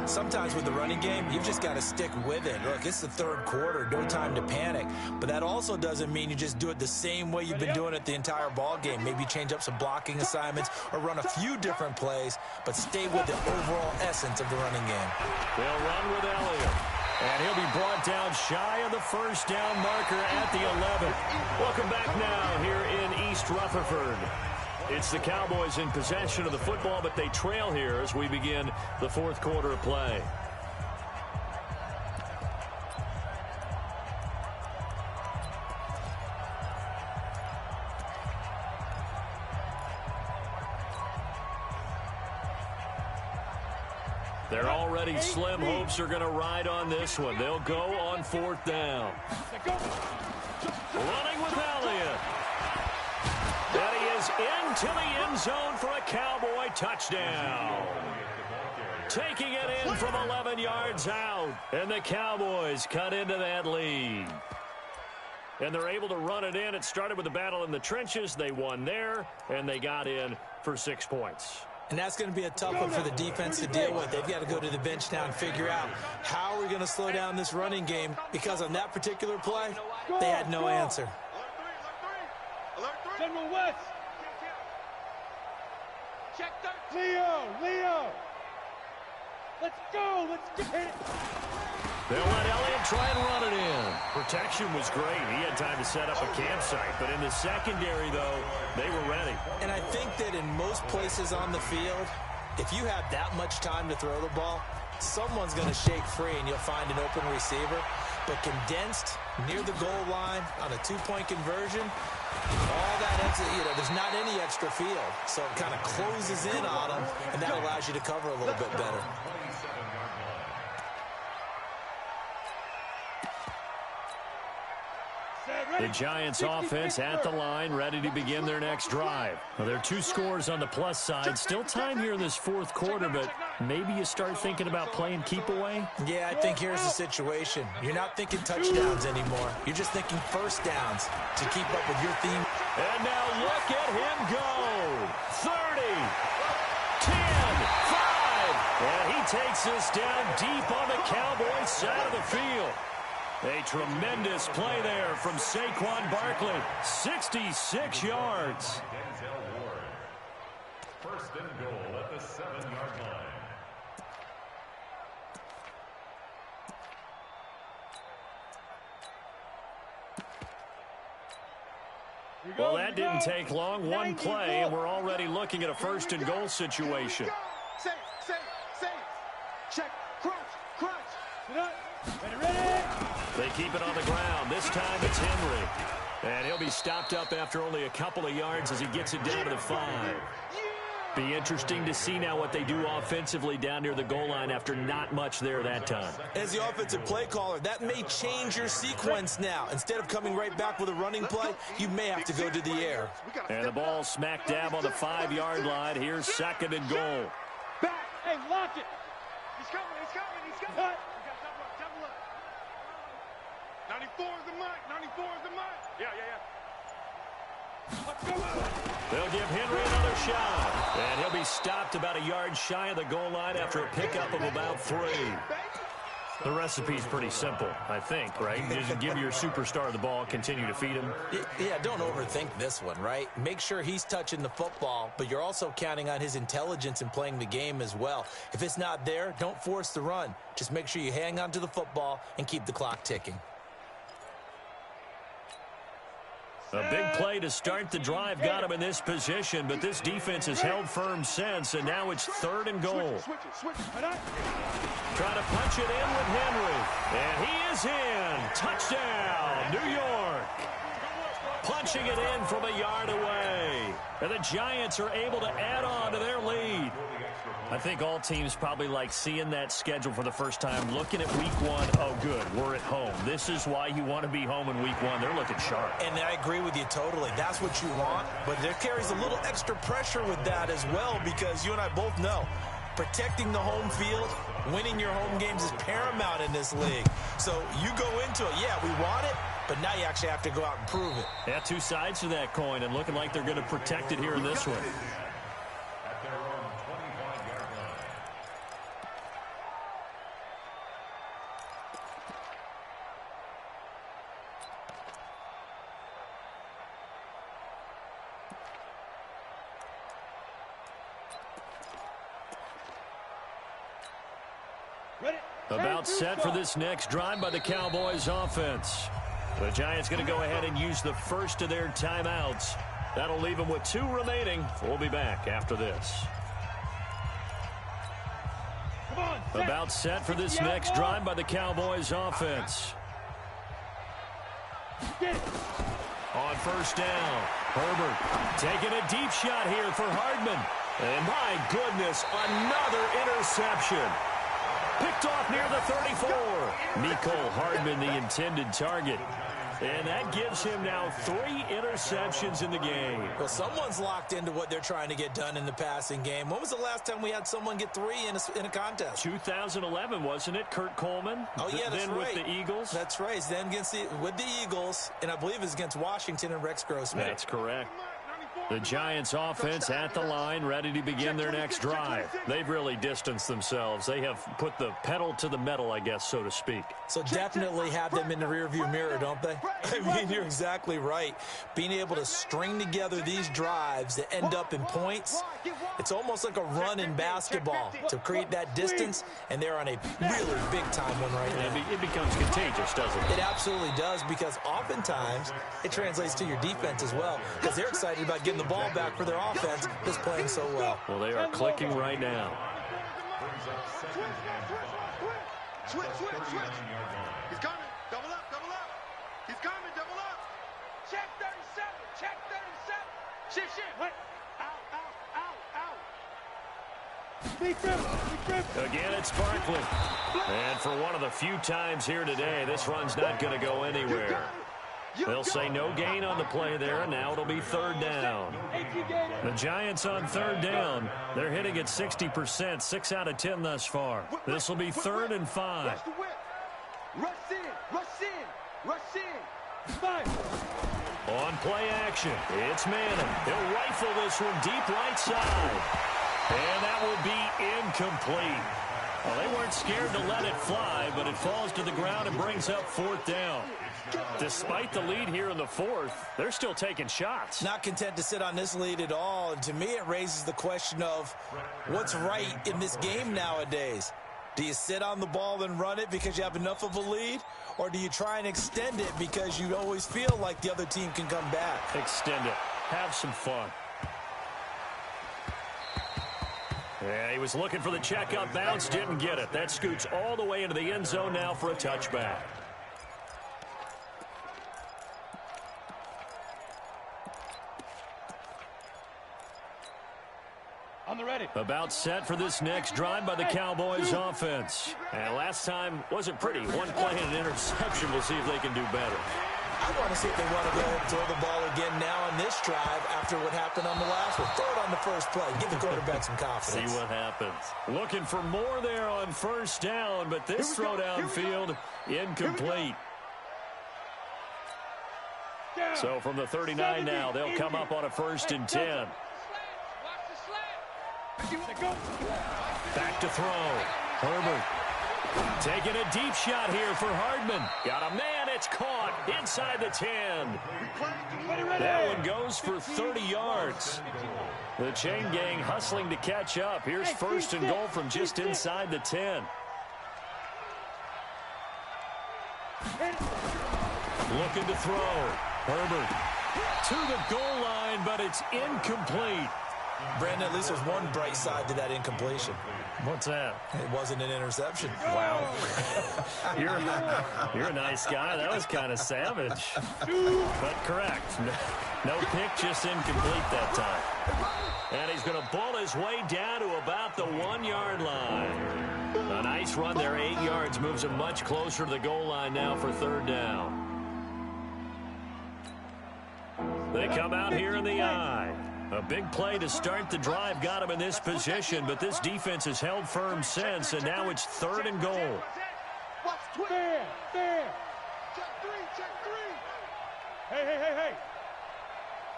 Sometimes with the running game, you've just got to stick with it. Look, it's the 3rd quarter, no time to panic. But that also doesn't mean you just do it the same way you've been doing it the entire ball game. Maybe change up some blocking assignments or run a few different plays, but stay with the overall essence of the running game. They'll run with Elliott. And he'll be brought down shy of the first down marker at the 11. Welcome back now here in East Rutherford. It's the Cowboys in possession of the football, but they trail here as we begin the 4th quarter of play. They're already slim hopes are going to ride on this one. They'll go on 4th down. Running with Elliott. And he is into the end zone for a Cowboy touchdown. Taking it in from 11 yards out. And the Cowboys cut into that lead. And they're able to run it in. It started with a battle in the trenches. They won there, and they got in for 6 points. And that's going to be a tough one for the defense to deal with. They've got to go to the bench now and figure out how are we going to slow down this running game, because on that particular play, they had no answer. General West. Check Leo. Let's go. Let's get it. They'll let Elliott try and run it in. Protection was great. He had time to set up a campsite. But in the secondary, though, they were ready. And I think that in most places on the field, if you have that much time to throw the ball, someone's going to shake free and you'll find an open receiver. But condensed near the goal line on a 2-point conversion, all that extra, there's not any extra field. So it kind of closes in on them, and that allows you to cover a little bit better. The Giants offense at the line, ready to begin their next drive. Well, there are 2 scores on the plus side. Still time here in this 4th quarter, but maybe you start thinking about playing keep away? Yeah, I think here's the situation. You're not thinking touchdowns anymore. You're just thinking first downs to keep up with your theme. And now look at him go. 30, 10, 5. And he takes this down deep on the Cowboys side of the field. A tremendous play there from Saquon Barkley. 66 yards. First and goal at the 7-yard line. Well, that didn't take long. One play, and we're already looking at a first and goal situation. Safe. Check. Crunch. Ready. They keep it on the ground. This time it's Henry. And he'll be stopped up after only a couple of yards as he gets it down to the 5. Be interesting to see now what they do offensively down near the goal line after not much there that time. As the offensive play caller, that may change your sequence now. Instead of coming right back with a running play, you may have to go to the air. And the ball smack dab on the 5-yard line. Here's second and goal. Back. Hey, lock it. He's coming. Cut. We got double up. 94 is the mic. Yeah. They'll give Henry another shot. And he'll be stopped about a yard shy of the goal line after a pickup of about 3. The recipe's pretty simple, I think, right? Just give your superstar the ball, continue to feed him. Yeah, don't overthink this one, right? Make sure he's touching the football, but you're also counting on his intelligence in playing the game as well. If it's not there, don't force the run. Just make sure you hang on to the football and keep the clock ticking. A big play to start the drive got him in this position, but this defense has held firm since, and now it's third and goal. Trying to punch it in with Henry, and he is in. Touchdown, New York. Punching it in from a yard away. And the Giants are able to add on to their lead. I think all teams probably like seeing that schedule for the first time, looking at week 1. Oh, good, we're at home. This is why you want to be home in week 1. They're looking sharp. And I agree with you totally. That's what you want, but there carries a little extra pressure with that as well, because you and I both know protecting the home field, winning your home games is paramount in this league. So you go into it, yeah, we want it, but now you actually have to go out and prove it. Yeah, 2 sides to that coin, and looking like they're going to protect it here in this one. At their own 25-yard line. About set for this next drive by the Cowboys offense. The Giants going to go ahead and use the first of their timeouts. That'll leave them with 2 remaining. We'll be back after this. About set for this next drive by the Cowboys offense. On first down, Herbert taking a deep shot here for Hardman. And my goodness, another interception. Picked off near the 34. Mecole Hardman, the intended target. And that gives him now 3 interceptions in the game. Well, someone's locked into what they're trying to get done in the passing game. When was the last time we had someone get 3 in a contest? 2011, wasn't it? Kurt Coleman. Oh, yeah, that's then right. with the Eagles. That's right. Then with the Eagles, and I believe it's against Washington and Rex Grossman. That's correct. The Giants offense at the line, ready to begin their next drive. They've really distanced themselves. They have put the pedal to the metal, I guess, so to speak. So definitely have them in the rearview mirror, don't they? I mean, you're exactly right. Being able to string together these drives that end up in points, it's almost like a run in basketball to create that distance, and they're on a really big-time one right now. It becomes contagious, doesn't it? It absolutely does, because oftentimes it translates to your defense as well, because they're excited about getting the ball back for their offense that's playing so well. Well, they are clicking right now. Switch. He's coming. Double up. He's coming. Double up. Check 37. Shit. What? Out. Again, it's Barkley. And for one of the few times here today, this run's not going to go anywhere. They'll say no gain on the play there, and now it'll be third down. The Giants on third down. They're hitting at 60%, 6 out of 10 thus far. This will be 3rd and 5. Rush in. On play action, it's Manning. He'll rifle this one deep right side. And that will be incomplete. Well, they weren't scared to let it fly, but it falls to the ground and brings up 4th down. Despite the lead here in the 4th, they're still taking shots. Not content to sit on this lead at all. And to me, it raises the question of what's right in this game nowadays. Do you sit on the ball and run it because you have enough of a lead? Or do you try and extend it because you always feel like the other team can come back? Extend it. Have some fun. Yeah, he was looking for the checkup bounce, didn't get it. That scoots all the way into the end zone now for a touchback. On the ready. About set for this next drive by the Cowboys offense. And last time wasn't pretty. One play and an interception. We'll see if they can do better. I want to see if they want to go ahead and throw the ball again now on this drive after what happened on the last one. Throw it on the first play. Give the quarterback some confidence. See what happens. Looking for more there on first down, but this throw downfield incomplete. So from the 39 now, they'll come up on a 1st and 10. Back to throw. Herbert taking a deep shot here for Hardman. Got a man. It's caught inside the 10. That one goes for 30 yards. The chain gang hustling to catch up. Here's 1st and goal from just inside the 10. Looking to throw. Herbert to the goal line, but it's incomplete. Brandon, at least there's one bright side to that incompletion. What's that? It wasn't an interception. Wow. You're a nice guy. That was kind of savage. But correct. No pick, just incomplete that time. And he's going to bull his way down to about the 1-yard line. A nice run there, 8 yards. Moves him much closer to the goal line now for 3rd down. They come out here in the eye. A big play to start the drive got him in this position, but this defense has held firm since, and now it's 3rd and goal. Fair. Check three. Hey.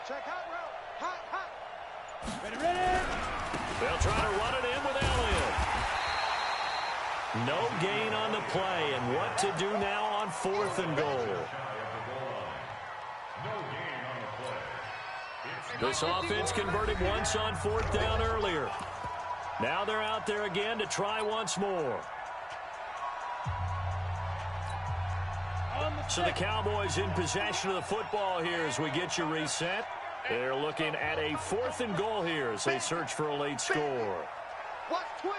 Check hot route. Hot. Ready. They'll try to run it in with Elliott. No gain on the play, and what to do now on 4th and goal. This offense converted once on 4th down earlier. Now they're out there again to try once more. So the Cowboys in possession of the football here as we get you reset. They're looking at a 4th and goal here as they search for a late score. Watch twins.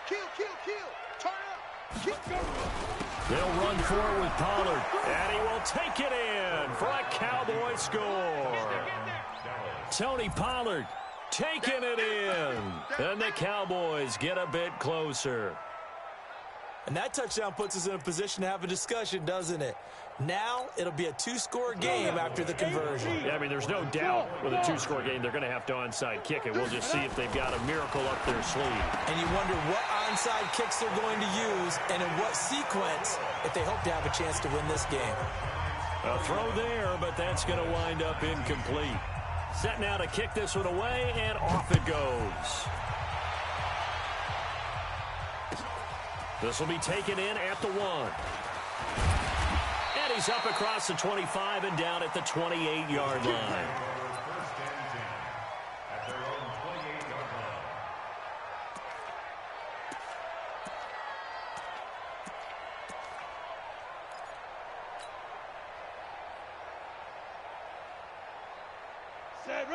Kill. Turn up. Keep going. They'll run forward with Pollard, and he will take it in for a Cowboy score. Tony Pollard taking it in, and the Cowboys get a bit closer. And that touchdown puts us in a position to have a discussion, doesn't it? Now it'll be a 2-score game after the conversion. Yeah, I mean, there's no doubt with a 2-score game, they're going to have to onside kick it. We'll just see if they've got a miracle up their sleeve. And you wonder what onside kicks they're going to use and in what sequence if they hope to have a chance to win this game. A throw there, but that's going to wind up incomplete. Set now to kick this one away, and off it goes. This will be taken in at the 1. And he's up across the 25 and down at the 28-yard line.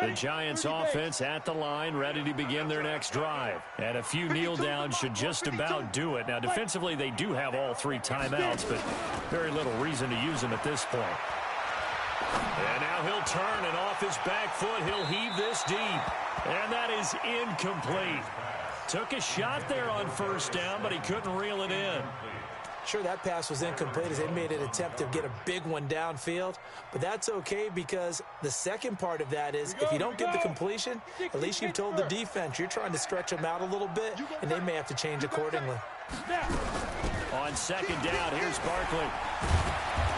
The Giants offense at the line, ready to begin their next drive. And a few kneel downs should just about do it. Now, defensively, they do have all 3 timeouts, but very little reason to use them at this point. And now he'll turn, and off his back foot, he'll heave this deep. And that is incomplete. Took a shot there on 1st down, but he couldn't reel it in. Sure, that pass was incomplete as they made an attempt to get a big one downfield, but that's okay because the second part of that is if you don't get the completion, at least you've told the defense you're trying to stretch them out a little bit, and they may have to change accordingly. On 2nd down, here's Barkley.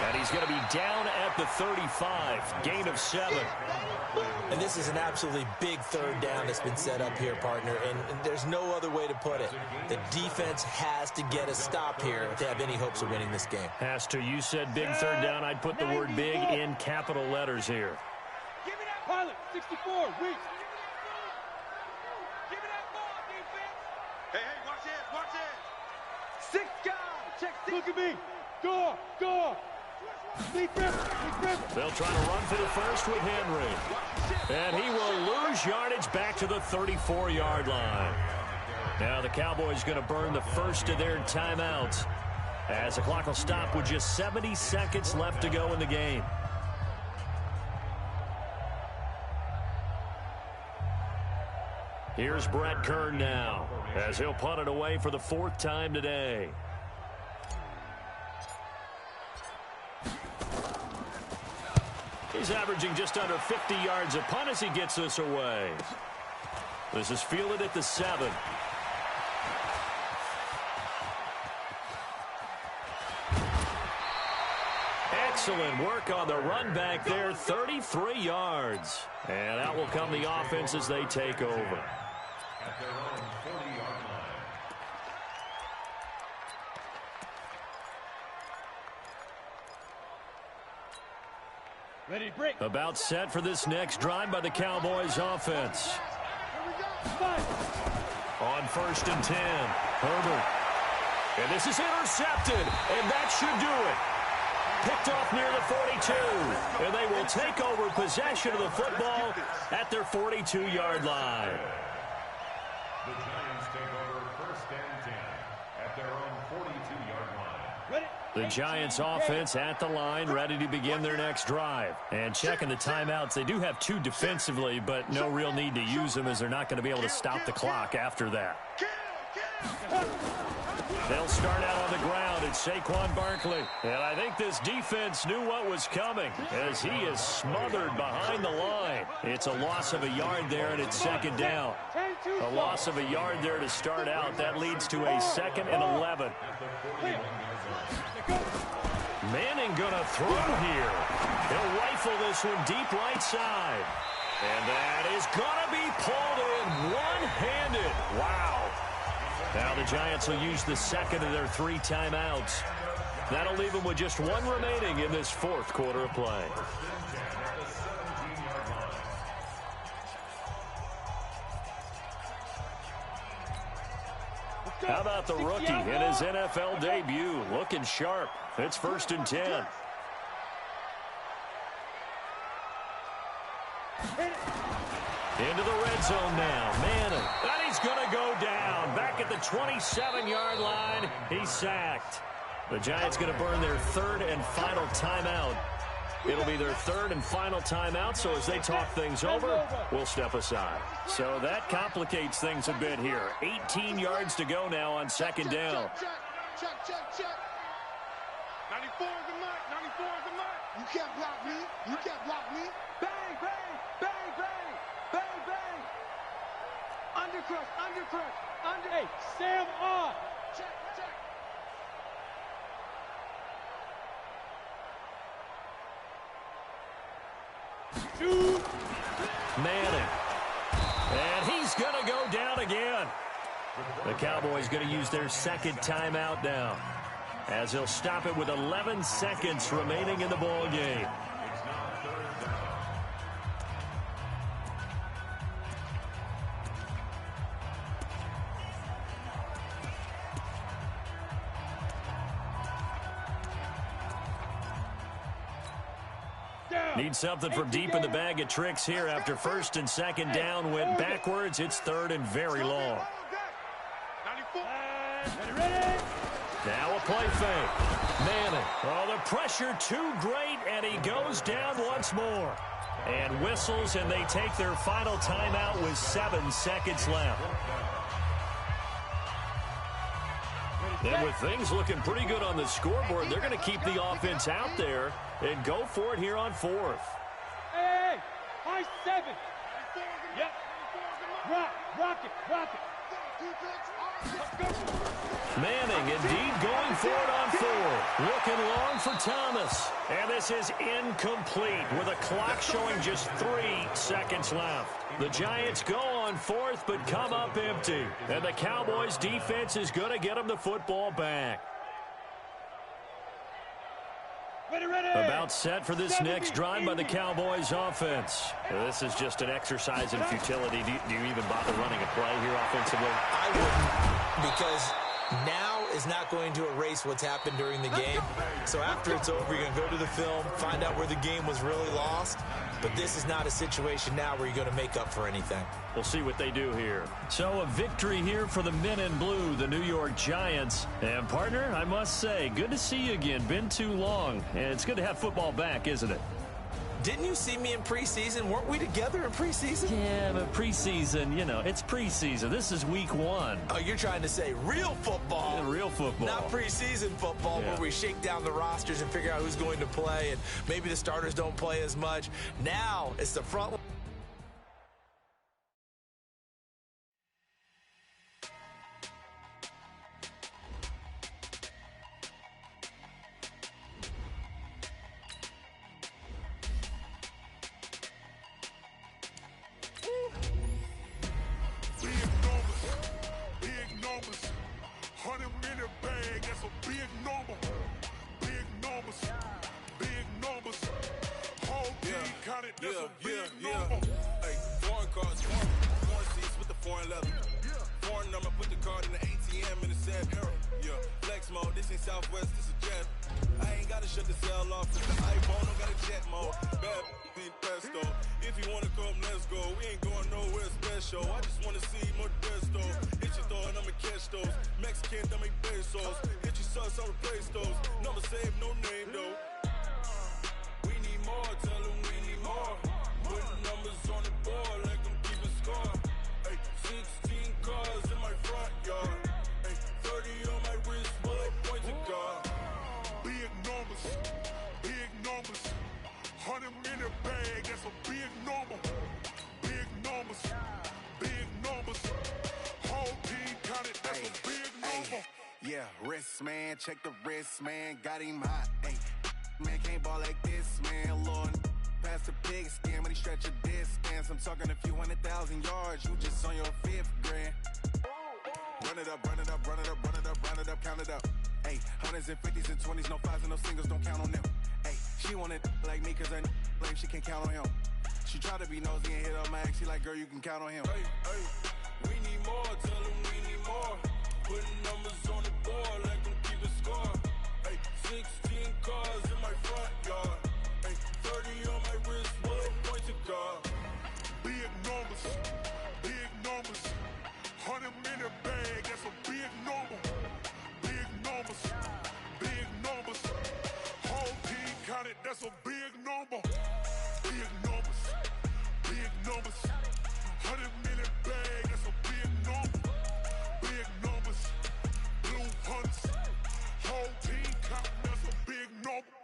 And he's going to be down at the 35, gain of 7. And this is an absolutely big 3rd down that's been set up here, partner, and there's no other way to put it. The defense has to get a stop here if they have any hopes of winning this game. Has to. You said big 3rd down. I'd put the word big in capital letters here. Give me that pilot. 64. Weak. Give me that ball, defense. Hey, watch this. 6 guys. Check 6. Look at me. Go. Deep grip. They'll try to run for the first with Henry. And he will lose yardage back to the 34-yard line. Now the Cowboys going to burn the first of their timeouts as the clock will stop with just 70 seconds left to go in the game. Here's Brett Kern now as he'll punt it away for the 4th time today. He's averaging just under 50 yards a punt as he gets this away. This is fielded at the 7. Excellent work on the run back there, 33 yards. And out will come the offense as they take over. At their own 40-yard line. Ready, break. About set for this next drive by the Cowboys offense. On 1st and 10, Herbert. And this is intercepted, and that should do it. Picked off near the 42, and they will take over possession of the football at their 42-yard line. The Giants take over 1st and 10 at their own 42-yard line. Ready. The Giants offense at the line, ready to begin their next drive. And checking the timeouts, they do have 2 defensively, but no real need to use them as they're not going to be able to stop the clock after that. They'll start out on the ground. It's Saquon Barkley. And I think this defense knew what was coming as he is smothered behind the line. It's a loss of a yard there, and it's 2nd down. A loss of a yard there to start out. That leads to a 2nd and 11. Manning going to throw here. He'll rifle this one deep right side. And that is going to be pulled in one-handed. Wow. Now the Giants will use the 2nd of their 3 timeouts. That'll leave them with just 1 remaining in this 4th quarter of play. How about the rookie in his NFL debut? Looking sharp. It's 1st and 10. Into the red zone now. Manning. And he's going to go down. Back at the 27-yard line. He's sacked. The Giants going to burn their 3rd and final timeout. It'll be their 3rd and final timeout, so as they talk things over, we'll step aside. So that complicates things a bit here. 18 yards to go now on 2nd down. Check. 94 is the mark. 94 is the mark. You can't block me. You can't block me. Bang. Undercrush. Hey, Sam on. Check. Shoot. Manning. And he's going to go down again. The Cowboys going to use their 2nd timeout now, as they'll stop it with 11 seconds remaining in the ball game. Need something from deep in the bag of tricks here after 1st and 2nd down went backwards. It's 3rd and very long. 94. Now a play fake. Manning. Oh, the pressure too great, and he goes down once more. And whistles, and they take their final timeout with 7 seconds left. Then with things looking pretty good on the scoreboard, they're going to keep the offense out there and go for it here on 4th. Hey, high 7. Yep. Rock it. Manning indeed going for it on 4. Looking long for Thomas. And this is incomplete with a clock showing just 3 seconds left. The Giants go on 4th but come up empty. And the Cowboys defense is going to get them the football back. About set for this next drive by the Cowboys offense. This is just an exercise in futility. Do you even bother running a play here offensively? I wouldn't, because now is not going to erase what's happened during the game. So after it's over, you're going to go to the film, find out where the game was really lost. But this is not a situation now where you're going to make up for anything. We'll see what they do here. So a victory here for the men in blue, the New York Giants. And partner, I must say, good to see you again. Been too long. And it's good to have football back, isn't it? Didn't you see me in preseason? Weren't we together in preseason? Yeah, but preseason, you know, it's preseason. This is week 1. Oh, you're trying to say real football. Yeah, real football. Not preseason football where we shake down the rosters and figure out who's going to play, and maybe the starters don't play as much. Now it's the front. Hey, foreign cards, foreign seats with the foreign leather. Foreign number, put the card in the ATM in the sad era. Yeah, flex mode, this ain't Southwest, this is jet. I ain't gotta shut the cell off with the iPhone, don't got a jet mode. Bad being pesto. If you wanna come, let's go. We ain't going nowhere special. I just wanna see more desto. Hit your thought, I'ma catch those. Mexican, don't make pesos. Hit your sus, I'll replace those. Number save, no name though. We need more, tell them we need more. Putting numbers on the board like I'm keeping score. Ay, 16 cars in my front yard. Ay, 30 on my wrist while I point to God. Big numbers, big numbers. 100 in the bag, that's a big number. Big numbers, big numbers. Whole team counted, that's a big number. Yeah, wrist man, check the wrist man, got him hot. Ay, man can't ball like this, man. Lord, past the pig skin, but he stretch a distance. I'm talking a few 100,000 yards, you just on your 5th grand. Run it up, run it up, run it up, run it up, run it up, count it up. Ay, 100s and 50s and 20s, no 5s and no singles, don't count on them. Ay, she want it like me, cause I like she can't count on him. She try to be nosy and hit up my ex, she like, girl, you can count on him. Ay, ay, we need more, tell them we need more. Putting numbers on the board like I'm keeping score. Ay, 16 cars in my front yard. Ay, 30 on my wrist, while I point to God. Big numbers, big numbers. 100 in the bag, that's a big number. Big numbers, big numbers. Whole team counted, that's a big number. Big numbers, big numbers. 100 in the bag, that's a big number. Big numbers, blue hunts. Whole team counting, that's a big number.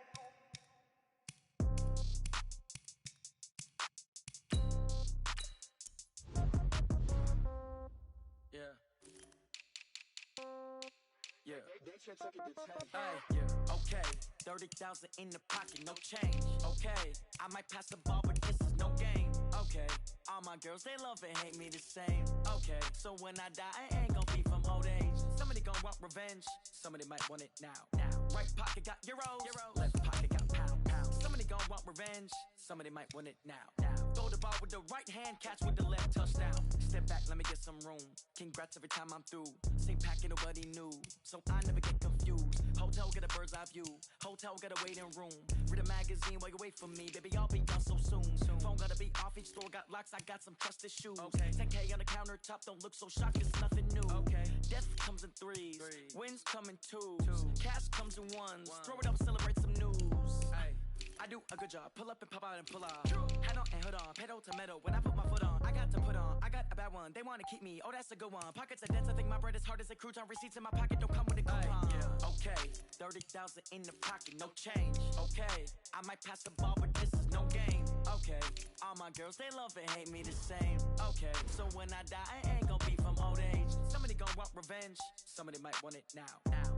Okay, 30,000 in the pocket, no change. Okay, I might pass the ball, but this is no game. Okay, all my girls, they love and hate me the same. Okay, so when I die, I ain't gonna be from old age. Somebody gonna want revenge, somebody might want it now. Right pocket got euros, left pocket got pounds. Somebody gonna want revenge, somebody might want it now. Throw the ball with the right hand, catch with the left, touchdown. Step back, let me get some room. Congrats every time I'm through. Same packet, nobody knew, so I never get confused. Hotel get a bird's eye view. Hotel get a waiting room. Read a magazine while you wait for me, baby. I'll be done so soon. Phone gotta be off. Each store got locks. I got some trusted shoes. Okay. 10K on the countertop. Don't look so shocked. It's nothing new. Okay. Death comes in threes. Wins come in twos. Cash comes in ones. Throw it up, celebrate some news. Ay. I do a good job. Pull up and pop out and pull off. Head on and hood on. Pedal to metal. When I put my foot on, I got to put on. I got a bad one. They want to keep me. Oh, that's a good one. Pockets are dense. I think my bread is hard as a crouton. Receipts in my pocket don't come with a coupon. Okay. 30,000 in the pocket. No change. Okay. I might pass the ball, but this is no game. Okay. All my girls, they love and hate me the same. Okay. So when I die, I ain't gonna be from old age. Somebody gonna want revenge. Somebody might want it now.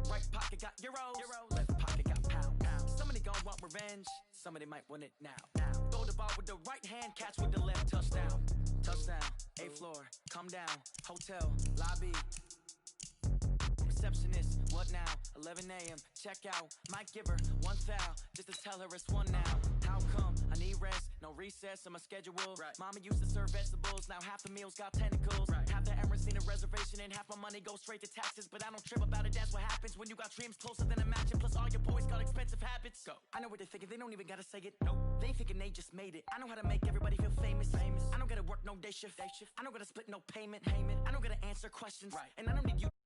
Right pocket got euros. Left pocket got pounds. Somebody gonna want revenge. Somebody might want it now. Throw the ball with the right hand, catch with the left, touchdown. Touchdown, 8th floor, come down, hotel, lobby. Receptionist, what now? 11 a.m., check out. Might give her one foul, just to tell her it's one now. How come? I need rest, no recess in my schedule. Mama used to serve vegetables, now half the meals got tentacles. Half the Emirates seen a reservation and half my money goes straight to taxes. But I don't trip about it, that's what happens when you got dreams closer than a matching. Plus all your boys got expensive habits. Go. I know what they're thinking, they don't even gotta say it. Nope. They thinking they just made it. I know how to make everybody feel famous. I don't gotta work no day shift. I don't gotta split no payment. I don't gotta answer questions. Right. And I don't need you.